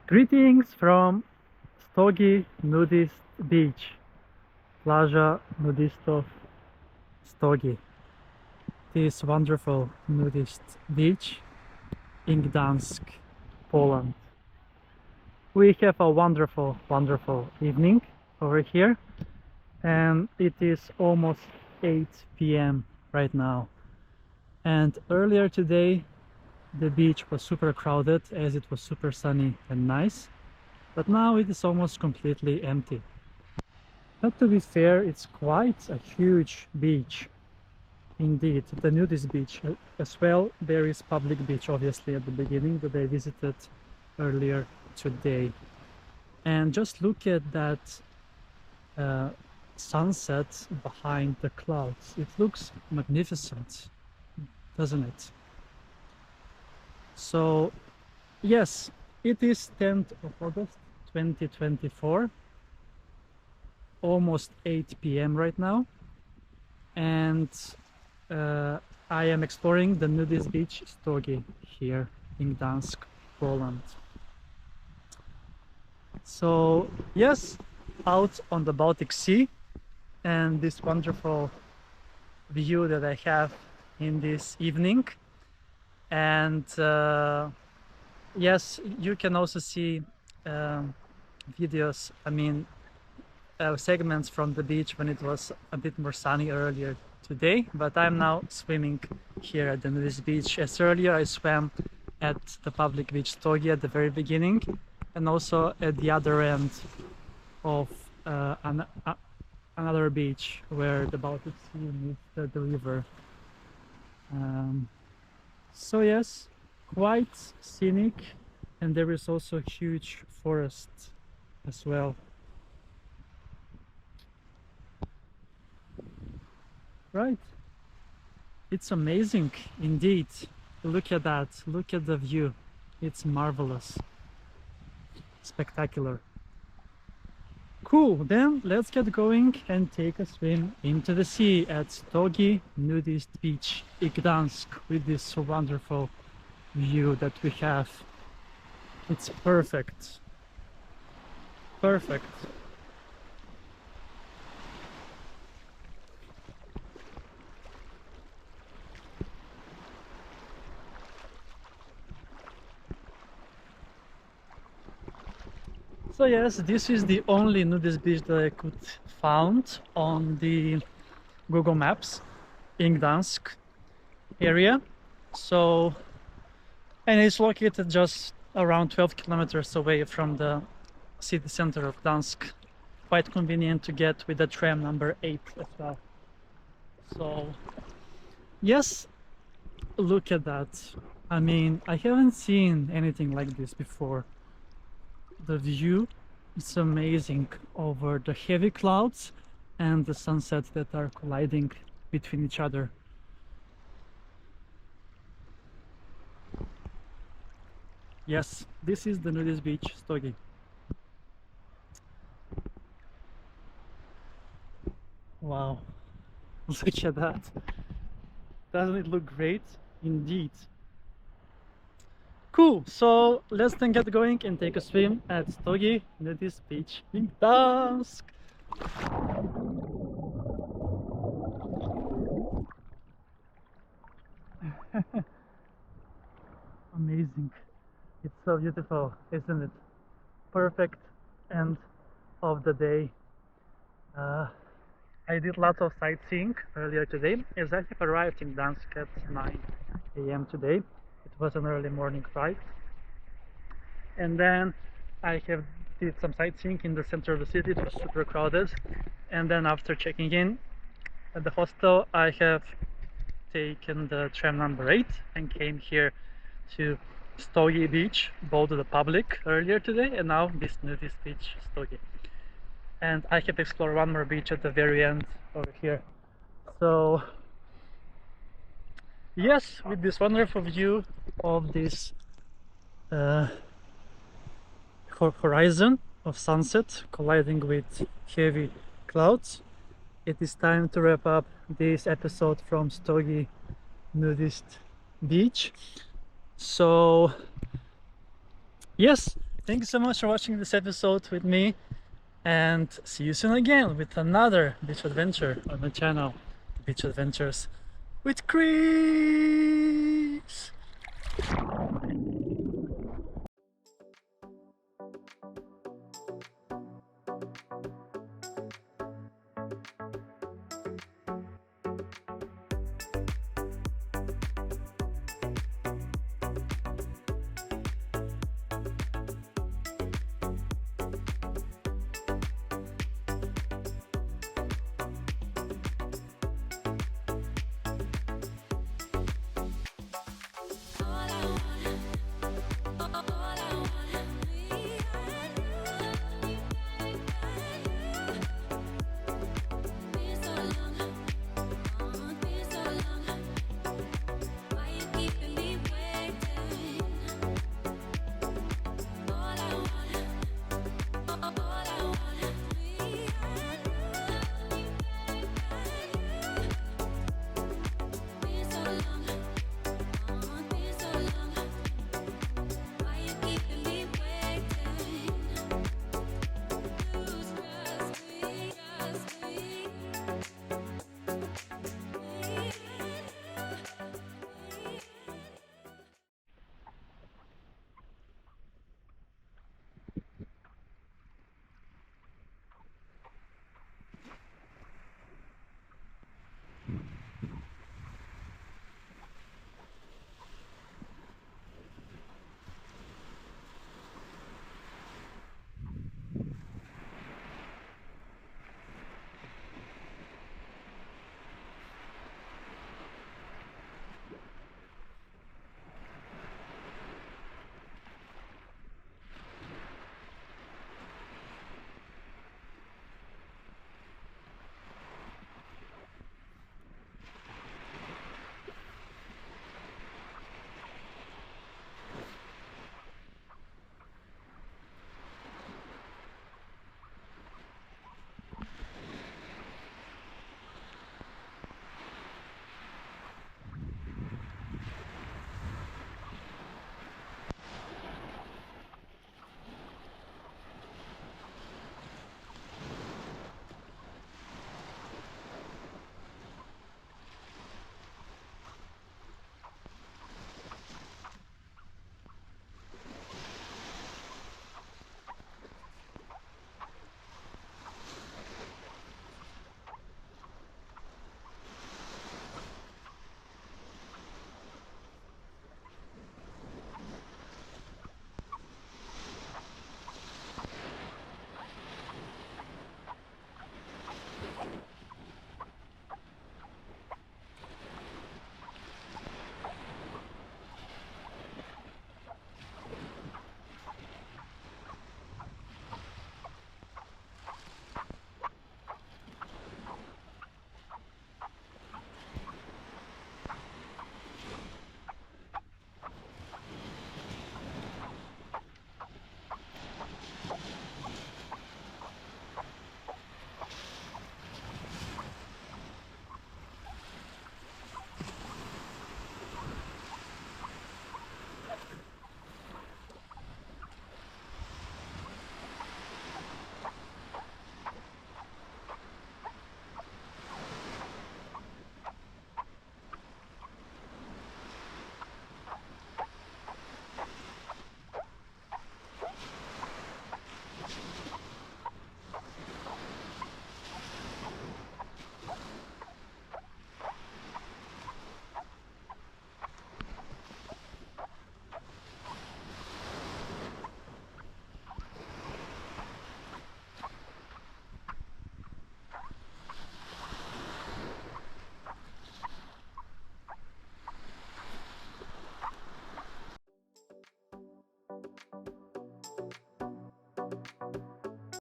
Greetings from Stogi Nudist Beach, Plaża Nudystów, Stogi. This wonderful nudist beach in Gdansk, Poland. We have a wonderful evening over here, and it is almost 8 p.m. right now. And earlier today the beach was super crowded as it was super sunny and nice, but now it is almost completely empty. But to be fair, it's quite a huge beach indeed, the nudist beach. As well, there is public beach obviously at the beginning that I visited earlier today. And just look at that sunset behind the clouds. It looks magnificent, doesn't it? So yes, it is 10th of August 2024, almost 8 p.m. right now, and I am exploring the nudist beach Stogi here in Gdansk, Poland. So yes, out on the Baltic Sea, and this wonderful view that I have in this evening. And yes, you can also see videos, segments from the beach when it was a bit more sunny earlier today, but I'm now swimming here at the nudist beach. As earlier I swam at the public beach Stogi at the very beginning, and also at the other end of another beach where the Baltic Sea meets the river. So yes, quite scenic, and there is also a huge forest as well. Right, it's amazing indeed. Look at that, look at the view, it's marvelous, spectacular. Cool, then let's get going and take a swim into the sea at Stogi Nudist Beach in Gdansk with this wonderful view that we have. It's perfect. Perfect. So yes, this is the only nudist beach that I could found on the Google Maps in Gdansk area. So And it's located just around 12 kilometers away from the city center of Gdansk. Quite convenient to get with the tram number 8 as well. So yes, look at that. I mean, I haven't seen anything like this before. The view is amazing over the heavy clouds and the sunsets that are colliding between each other. Yes, this is the Nudist Beach, Stogi. Wow, look at that. Doesn't it look great? Indeed. Cool, so let's then get going and take a swim at Stogi Nudist Beach in Gdansk. Amazing. It's so beautiful, isn't it? Perfect end of the day. I did lots of sightseeing earlier today, as I have arrived in Gdansk at 9 a.m. today. It was an early morning flight. And then I have did some sightseeing in the center of the city. It was super crowded. And then after checking in at the hostel, I have taken the tram number 8 and came here to Stogi Beach, both to the public earlier today, and now this Nudist Beach, Stogi. And I have explored one more beach at the very end over here. So yes, with this wonderful view of this horizon of sunset colliding with heavy clouds, it is time to wrap up this episode from Stogi Nudist Beach. So yes, thank you so much for watching this episode with me, and see you soon again with another beach adventure on the channel, Beach Adventures with Chris.